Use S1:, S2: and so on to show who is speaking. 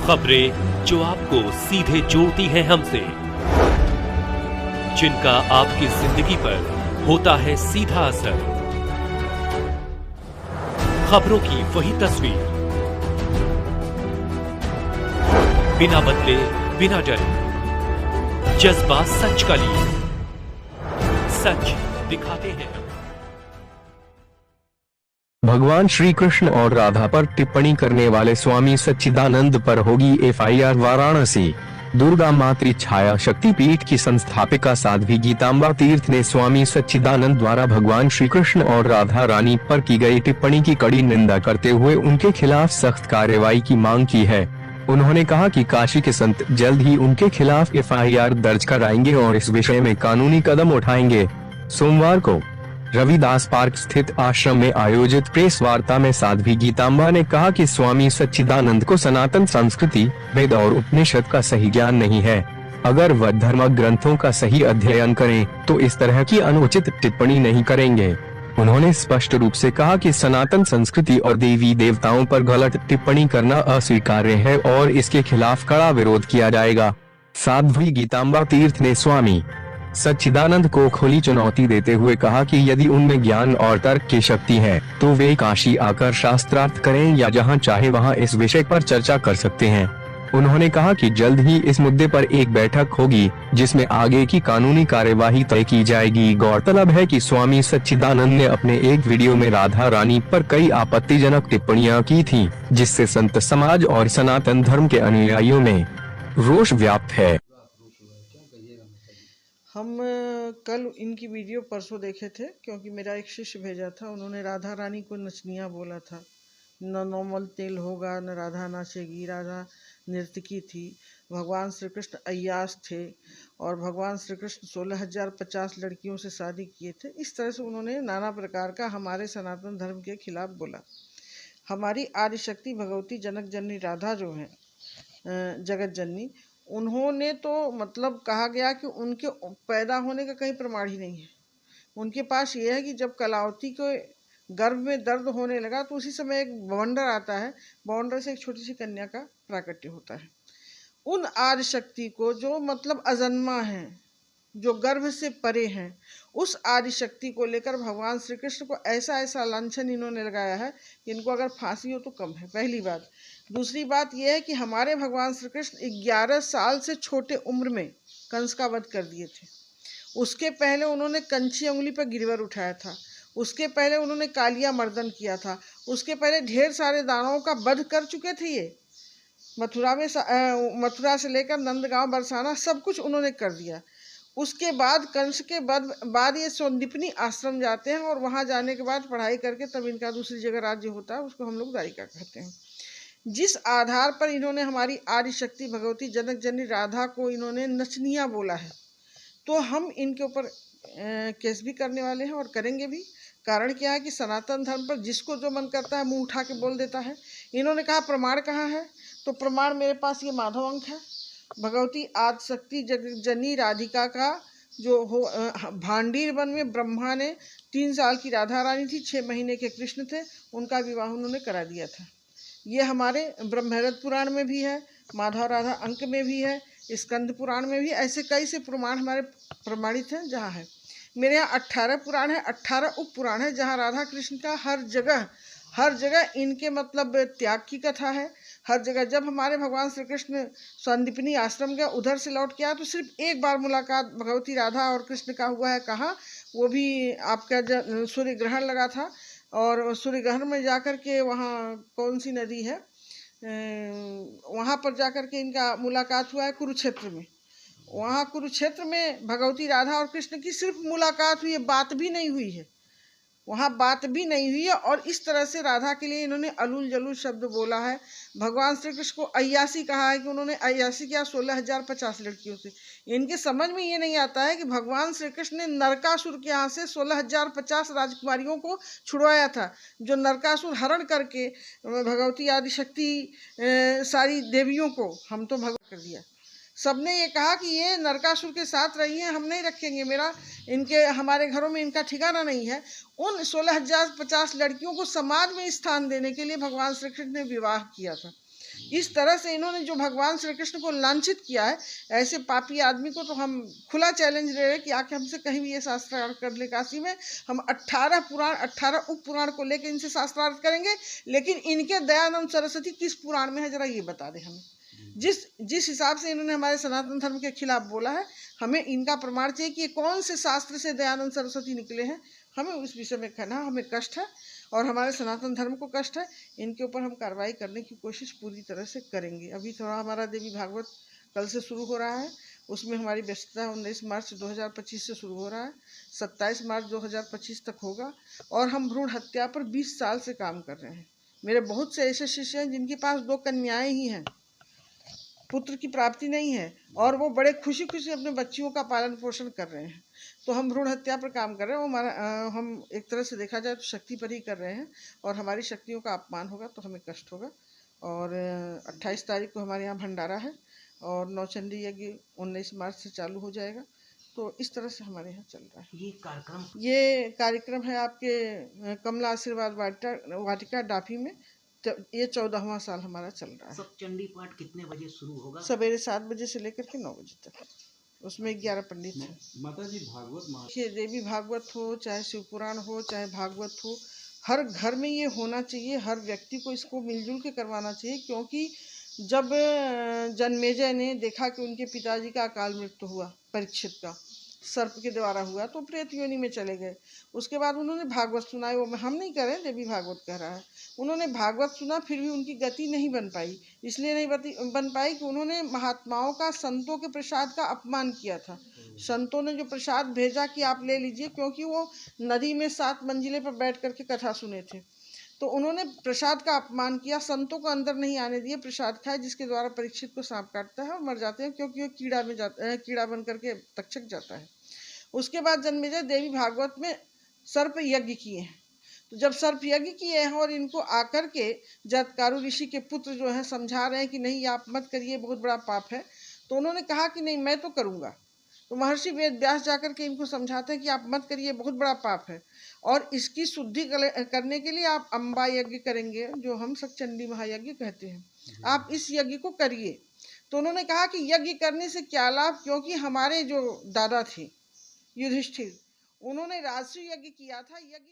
S1: खबरें जो आपको सीधे जोड़ती हैं हमसे, जिनका आपकी जिंदगी पर होता है सीधा असर। खबरों की वही तस्वीर, बिना बदले बिना डरे, जज्बा सच का लिए, सच दिखाते हैं।
S2: भगवान श्री कृष्ण और राधा पर टिप्पणी करने वाले स्वामी सच्चिदानंद पर होगी एफआईआर। वाराणसी दुर्गा मातृ छाया शक्तिपीठ की संस्थापिका साध्वी गीतांबा तीर्थ ने स्वामी सच्चिदानंद द्वारा भगवान श्री कृष्ण और राधा रानी पर की गई टिप्पणी की कड़ी निंदा करते हुए उनके खिलाफ सख्त कार्रवाई की मांग की है। उन्होंने कहा कि काशी के संत जल्द ही उनके खिलाफ एफआईआर दर्ज कराएंगे और इस विषय में कानूनी कदम उठाएंगे। सोमवार को रविदास पार्क स्थित आश्रम में आयोजित प्रेस वार्ता में साध्वी गीतांबा ने कहा कि स्वामी सच्चिदानंद को सनातन संस्कृति, वेद और उपनिषद का सही ज्ञान नहीं है। अगर वह धर्म ग्रंथों का सही अध्ययन करें तो इस तरह की अनुचित टिप्पणी नहीं करेंगे। उन्होंने स्पष्ट रूप से कहा कि सनातन संस्कृति और देवी देवताओं पर गलत टिप्पणी करना अस्वीकार्य है और इसके खिलाफ कड़ा विरोध किया जाएगा। साध्वी गीतांबा तीर्थ ने स्वामी सच्चिदानंद को खुली चुनौती देते हुए कहा कि यदि उनमें ज्ञान और तर्क की शक्ति है तो वे काशी आकर शास्त्रार्थ करें या जहां चाहे वहां इस विषय पर चर्चा कर सकते हैं। उन्होंने कहा कि जल्द ही इस मुद्दे पर एक बैठक होगी जिसमें आगे की कानूनी कार्यवाही तय की जाएगी। गौरतलब है कि स्वामी सच्चिदानंद ने अपने एक वीडियो में राधा रानी पर कई आपत्तिजनक टिप्पणियां की थीं, जिससे संत समाज और सनातन धर्म के अनुयायियों में रोष व्याप्त है।
S3: हम कल इनकी वीडियो परसों देखे थे, क्योंकि मेरा एक शिष्य भेजा था। उन्होंने राधा रानी को नचनिया बोला था। न नॉर्मल तेल होगा, न राधा नाचेगी। राधा नर्तकी थी, भगवान श्री कृष्ण अय्यास थे और भगवान श्री कृष्ण 16,050 लड़कियों से शादी किए थे। इस तरह से उन्होंने नाना प्रकार का हमारे सनातन धर्म के खिलाफ बोला। हमारी आदि शक्ति भगवती जनक जननी राधा जो हैं, जगत जननी, उन्होंने तो मतलब कहा गया कि उनके पैदा होने का कहीं प्रमाण ही नहीं है। उनके पास ये है कि जब कलावती को गर्भ में दर्द होने लगा तो उसी समय एक बवंडर आता है, बवंडर से एक छोटी सी कन्या का प्राकट्य होता है। उन आदि शक्ति को जो मतलब अजन्मा है, जो गर्भ से परे हैं, उस आदि शक्ति को लेकर भगवान श्री कृष्ण को ऐसा ऐसा लांछन इन्होंने लगाया है कि इनको अगर फांसी हो तो कम है, पहली बात। दूसरी बात यह है कि हमारे भगवान श्री कृष्ण 11 साल से छोटे उम्र में कंस का वध कर दिए थे। उसके पहले उन्होंने कंची उंगली पर गिरवर उठाया था। उसके पहले उन्होंने कालिया मर्दन किया था। उसके पहले ढेर सारे दानवों का वध कर चुके थे। ये मथुरा से लेकर नंदगांव, बरसाना सब कुछ उन्होंने कर दिया। उसके बाद कंस के बाद ये संदीपनी आश्रम जाते हैं और वहाँ जाने के बाद पढ़ाई करके तब इनका दूसरी जगह राज्य होता है, उसको हम लोग द्वारिका कहते हैं। जिस आधार पर इन्होंने हमारी आदि शक्ति भगवती जनक जननी राधा को इन्होंने नचनिया बोला है, तो हम इनके ऊपर केस भी करने वाले हैं और करेंगे भी। कारण क्या है कि सनातन धर्म पर जिसको जो मन करता है मुंह उठा के बोल देता है। इन्होंने कहा प्रमाण कहाँ है, तो प्रमाण मेरे पास ये माधव अंक है। भगवती आदि शक्ति जगत जननी राधिका का जो हो भांडीर वन में ब्रह्मा ने 3 साल की राधा रानी थी, 6 महीने के कृष्ण थे, उनका विवाह उन्होंने करा दिया था। ये हमारे ब्रह्मरथ पुराण में भी है, माधव राधा अंक में भी है, स्कंद पुराण में भी। ऐसे कई से प्रमाण हमारे प्रमाणित हैं। जहाँ है मेरे यहाँ 18 पुराण है, 18 उप पुराण है, जहाँ राधा कृष्ण का हर जगह इनके मतलब त्याग की कथा है। हर जगह जब हमारे भगवान श्री कृष्ण संदीपनी आश्रम गया, उधर से लौट के आया, तो सिर्फ एक बार मुलाकात भगवती राधा और कृष्ण का हुआ है। कहाँ? वो भी आपका सूर्य ग्रहण लगा था, और सूर्य ग्रहण में जाकर के वहाँ कौन सी नदी है, वहाँ पर जाकर के इनका मुलाकात हुआ है कुरुक्षेत्र में। वहाँ कुरुक्षेत्र में भगवती राधा और कृष्ण की सिर्फ मुलाकात हुई है, बात भी नहीं हुई है। वहाँ बात भी नहीं हुई है। और इस तरह से राधा के लिए इन्होंने अलूल जलूल शब्द बोला है। भगवान श्री कृष्ण को अय्यासी कहा है कि उन्होंने अय्यासी किया 16,050 लड़कियों से। इनके समझ में ये नहीं आता है कि भगवान श्री कृष्ण ने नरकासुर के यहाँ से 16,050 राजकुमारियों को छुड़वाया था, जो नरकासुर हरण करके भगवती आदिशक्ति सारी देवियों को हम तो भगवान कर दिया। सबने ये कहा कि ये नरकासुर के साथ रही हैं, हम नहीं रखेंगे, हमारे घरों में इनका ठिकाना नहीं है। उन 16,050 लड़कियों को समाज में स्थान देने के लिए भगवान श्री कृष्ण ने विवाह किया था। इस तरह से इन्होंने जो भगवान श्री कृष्ण को लांछित किया है, ऐसे पापी आदमी को तो हम खुला चैलेंज दे रहे हैं कि आके हमसे कहीं भी ये शास्त्रार्थ कर ले। काशी में हम 18 पुराण, 18 उप पुराण को लेकर इनसे शास्त्रार्थ करेंगे, लेकिन इनके दयानंद सरस्वती किस पुराण में है जरा ये बता दे हमें। जिस हिसाब से इन्होंने हमारे सनातन धर्म के खिलाफ बोला है, हमें इनका प्रमाण चाहिए कि ये कौन से शास्त्र से दयानंद सरस्वती निकले हैं। हमें उस विषय में कहना, हमें कष्ट है और हमारे सनातन धर्म को कष्ट है। इनके ऊपर हम कार्रवाई करने की कोशिश पूरी तरह से करेंगे। अभी थोड़ा हमारा देवी भागवत कल से शुरू हो रहा है, उसमें हमारी व्यस्तता 19 मार्च 2025 से शुरू हो रहा है, 27 मार्च 2025 तक होगा। और हम भ्रूण हत्या पर 20 साल से काम कर रहे हैं। मेरे बहुत से ऐसे शिष्य हैं जिनके पास 2 कन्याएं ही हैं, पुत्र की प्राप्ति नहीं है, और वो बड़े खुशी खुशी अपने बच्चियों का पालन पोषण कर रहे हैं। तो हम भ्रूण हत्या पर काम कर रहे हैं। हमारा हम एक तरह से देखा जाए तो शक्ति पर ही कर रहे हैं, और हमारी शक्तियों का अपमान होगा तो हमें कष्ट होगा। और 28 तारीख को हमारे यहाँ भंडारा है, और नौचंडी यज्ञ 19 मार्च से चालू हो जाएगा। तो इस तरह से हमारे यहाँ चल रहा है ये कार्यक्रम है आपके कमला आशीर्वाद वाटिका डाफी में। ये 14वां साल हमारा चल रहा है।
S4: सब चंडी पाठ कितने बजे शुरू होगा?
S3: सवेरे 7 बजे से लेकर के 9 बजे तक। उसमें 11 पंडित हैं।
S5: माता जी भागवत
S3: देखिए, देवी भागवत हो, चाहे शिव पुराण हो, चाहे भागवत हो, हर घर में ये होना चाहिए। हर व्यक्ति को इसको मिलजुल के करवाना चाहिए, क्योंकि जब जन्मेजय ने देखा कि उनके पिताजी का अकाल मृत्यु हुआ, परीक्षित का सर्प के द्वारा हुआ, तो प्रेत योनि में चले गए। उसके बाद उन्होंने भागवत सुनाई। वो हम नहीं कह रहे, देवी भागवत कह रहा है। उन्होंने भागवत सुना, फिर भी उनकी गति नहीं बन पाई। इसलिए नहीं बन पाई कि उन्होंने महात्माओं का, संतों के प्रसाद का अपमान किया था। संतों ने जो प्रसाद भेजा कि आप ले लीजिए, क्योंकि वो नदी में 7 मंजिले पर बैठ करके कथा सुने थे, तो उन्होंने प्रसाद का अपमान किया, संतों को अंदर नहीं आने दिए, प्रसाद खाए, जिसके द्वारा परीक्षित को सांप काटता है और मर जाते हैं, क्योंकि वो कीड़ा बन करके तक्षक जाता है। उसके बाद जन्मेजय देवी भागवत में सर्प यज्ञ किए हैं। तो जब सर्प यज्ञ किए हैं और इनको आकर के जतकारु ऋषि के पुत्र जो हैं समझा रहे हैं कि नहीं आप मत करिए, बहुत बड़ा पाप है, तो उन्होंने कहा कि नहीं मैं तो करूँगा। तो महर्षि वेद व्यास जाकर के इनको समझाते हैं कि आप मत करिए, बहुत बड़ा पाप है, और इसकी शुद्धि करने के लिए आप अम्बा यज्ञ करेंगे, जो हम सकचंडी महायज्ञ कहते हैं, आप इस यज्ञ को करिए। तो उन्होंने कहा कि यज्ञ करने से क्या लाभ, क्योंकि हमारे जो दादा थे युधिष्ठिर, उन्होंने राजसूय यज्ञ किया था। यज्ञ